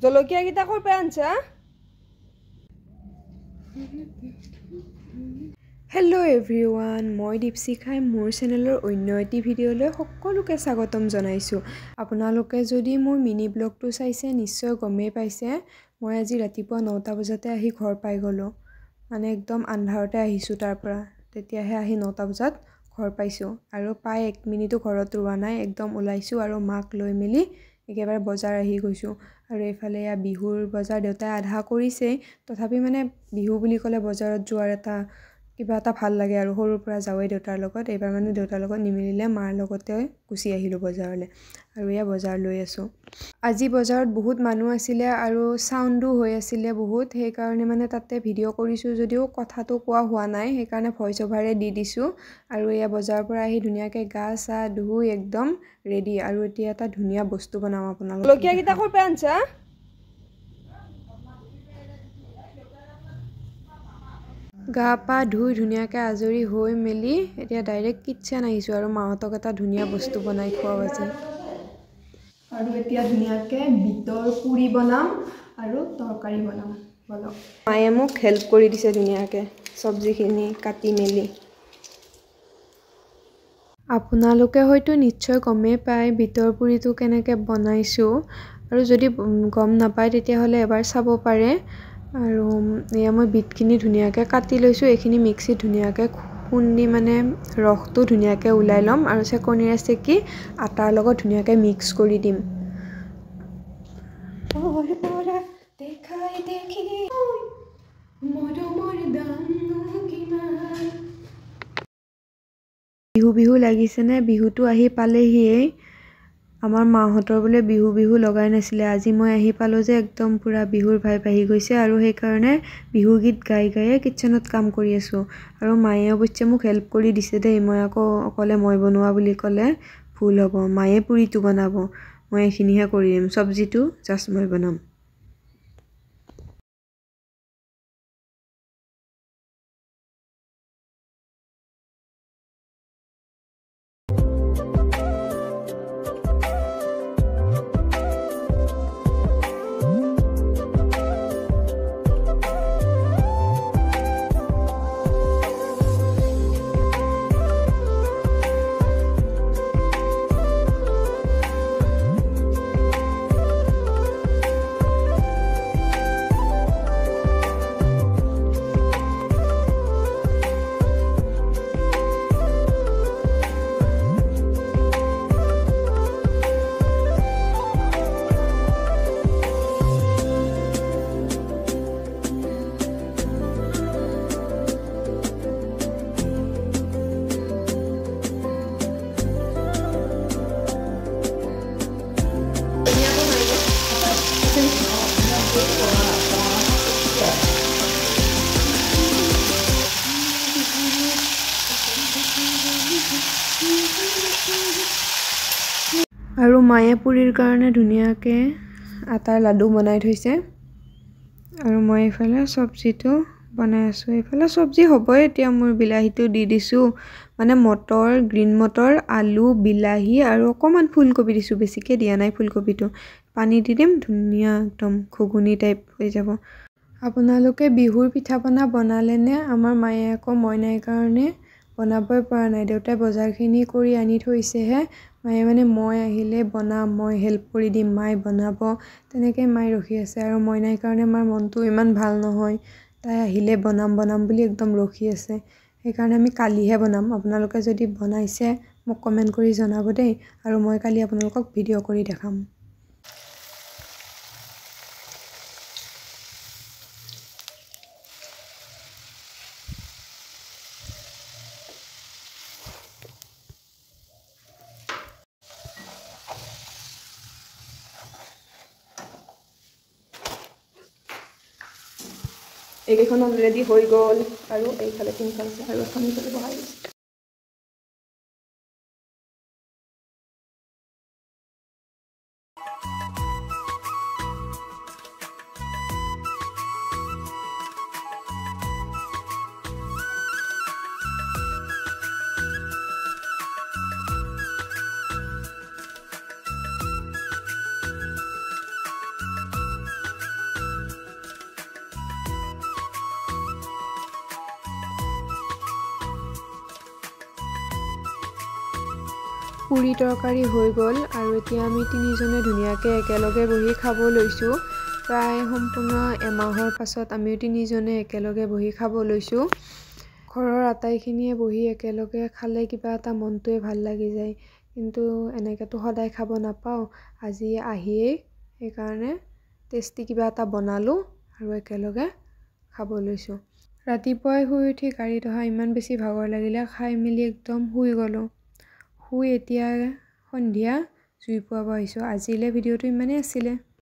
জলকীয়া কিটা কৰ পৰা আনছা হেল্ল' এভৰিৱান মই দীপশিখাই মোৰ চেনেলৰ অন্য এটি ভিডিঅ'লৈ সকলোকে স্বাগতম জনাইছোঁ আপোনালোকে যদি মোৰ মিনি ব্লগটো চাইছে নিশ্চয় গমেই পাইছে মই আজি ৰাতিপুৱা 9টা বজাতে আহি ঘৰ পাই গ'লো মানে একদম আন্ধাৰতে আহিছোঁ তাৰ পৰা তেতিয়াহে আহি 9টা বজাত ঘৰ পাইছোঁ আৰু পাই 1 মিনিটো ঘৰত ৰোৱা নাই একদম ওলাইছোঁ আৰু মাক লৈ মেলি একেবাৰে বজাৰ আহি গৈছোঁ আৰু এইফালে বিহুৰ বজাৰ দেউতাই আধা কৰিছে তথাপি মানে বিহু বুলি ক'লে বজাৰত যোৱাৰ এটা কিবা এটা ভাল লাগে আৰু সৰুৰ পৰা যাওঁই দেউতাৰ লগত এইবাৰ মানে দেউতাৰ লগত নিমিলিলে মাৰ লগতে গুচি আহিলোঁ বজাৰলৈ আৰু বজাৰ লৈ আছোঁ আজি বজাৰত বহুত মানুহ আছিলে আৰু সাউণ্ডো হৈ আছিলে বহুত সেইকাৰণে মানে তাতে ভিডিঅ' কৰিছোঁ যদিও কথাটো কোৱা হোৱা নাই সেইকাৰণে ভইচ অভাৰে দি দিছোঁ আৰু বজাৰৰ পৰা আহি ধুনীয়াকৈ গা চা ধুই একদম ৰেডি আৰু এতিয়া এটা ধুনীয়া বস্তু বনাম আপোনালোকক জলকীয়া কিটা কৰ পৰা আনছা গা পা ধুই ধুনীয়াকৈ আজৰি হৈ মেলি এতিয়া ডাইৰেক্ট কিটচেন আহিছোঁ আৰু মাহঁতক এটা ধুনীয়া বস্তু বনাই খোৱাব আছে আৰু এতিয়া ধুনীয়াকৈ বিটৰ পুৰি বনাম আৰু তৰকাৰী বনাম বলক মায়ে মোক হেল্প কৰি দিছে ধুনীয়াকৈ চব্জিখিনি কাটি মেলি আপোনালোকে হয়তো নিশ্চয় গমেই পায় বিটৰ পুৰিটো কেনেকৈ বনাইছোঁ আৰু যদি গম নাপায় তেতিয়াহ'লে এবাৰ চাব পাৰে আৰু মই বিটখিনি ধুনীয়াকৈ কাটি লৈছোঁ এইখিনি মিক্সিত ধুনীয়াকৈ খুন্দি মানে ৰসটো ধুনীয়াকৈ ওলাই ল'ম আৰু চেকনিৰে চেকি আটাৰ লগত ধুনীয়াকৈ মিক্স কৰি দিম বিহু বিহু লাগিছেনে বিহুটো আহি পালেহিয়েই আমাৰ মাহঁতৰ বোলে বিহু বিহু লগাই নাছিলে আজি মই আহি পালোঁ যে একদম পুৰা বিহুৰ ভাইব আহি গৈছে আৰু সেইকাৰণে বিহুগীত গাই গায়ে কিটচেনত কাম কৰি আছোঁ আৰু মায়ে অৱশ্যে মোক হেল্প কৰি দিছে দেই মই আকৌ অকলে মই বনোৱা বুলি ক'লে ভুল হ'ব মায়ে পুৰিটো বনাব মই এইখিনিহে কৰি দিম চব্জিটো জাষ্ট মই বনাম আৰু মায়ে পুৰিৰ কাৰণে ধুনীয়াকৈ আটাৰ লাডু বনাই থৈছে আৰু মই এইফালে চব্জিটো বনাই আছোঁ এইফালে চব্জি হ'বই এতিয়া মোৰ বিলাহীটো দি দিছোঁ মানে মটৰ গ্ৰীণ মটৰ আলু বিলাহী আৰু অকণমান ফুলকবি দিছোঁ বেছিকৈ দিয়া নাই ফুলকবিটো পানী দি দিম ধুনীয়া একদম ঘুগুনি টাইপ হৈ যাব আপোনালোকে বিহুৰ পিঠা পনা বনালেনে আমাৰ মায়ে আকৌ মই নাই কাৰণে বনাবই পৰা নাই দেউতাই বজাৰখিনি কৰি আনি থৈছেহে মায়ে মানে মই আহিলে বনাম মই হেল্প কৰি দিম মায়ে বনাব তেনেকৈ মায়ে ৰখি আছে আৰু মই নাই কাৰণে মাৰ মনটো ইমান ভাল নহয় তাই আহিলে বনাম বুলি একদম ৰখি আছে সেইকাৰণে আমি কালিহে বনাম আপোনালোকে যদি বনাইছে মোক কমেণ্ট কৰি জনাব দেই আৰু মই কালি আপোনালোকক ভিডিঅ' কৰি দেখাম এইকেইখন অলৰেডি হৈ গ'ল আৰু এইফালে তিনিখন আছে আৰু এখন এইফালে বহাই দিছোঁ পুৰি তৰকাৰী হৈ গ'ল আৰু এতিয়া আমি তিনিজনে ধুনীয়াকৈ একেলগে বহি খাব লৈছোঁ। প্ৰায় সম্পূৰ্ণ এমাহৰ পাছত আমিও তিনিজনে একেলগে বহি খাব লৈছোঁ। ঘৰৰ আটাইখিনিয়ে বহি একেলগে খালে কিবা এটা মনটোৱে ভাল লাগি যায়, কিন্তু এনেকৈতো সদায় খাব নাপাওঁ। আজি আহিয়েই সেইকাৰণে টেষ্টি কিবা এটা বনালোঁ আৰু একেলগে খাব লৈছোঁ। ৰাতিপুৱাই শুই উঠি গাড়ীত অহা ইমান বেছি ভাগৰ লাগিলে, খাই মেলি একদম শুই গ'লোঁ। শুই এতিয়া সন্ধিয়া জুই পুৱাব আহিছোঁ। আজিলৈ ভিডিঅ'টো ইমানেই আছিলে।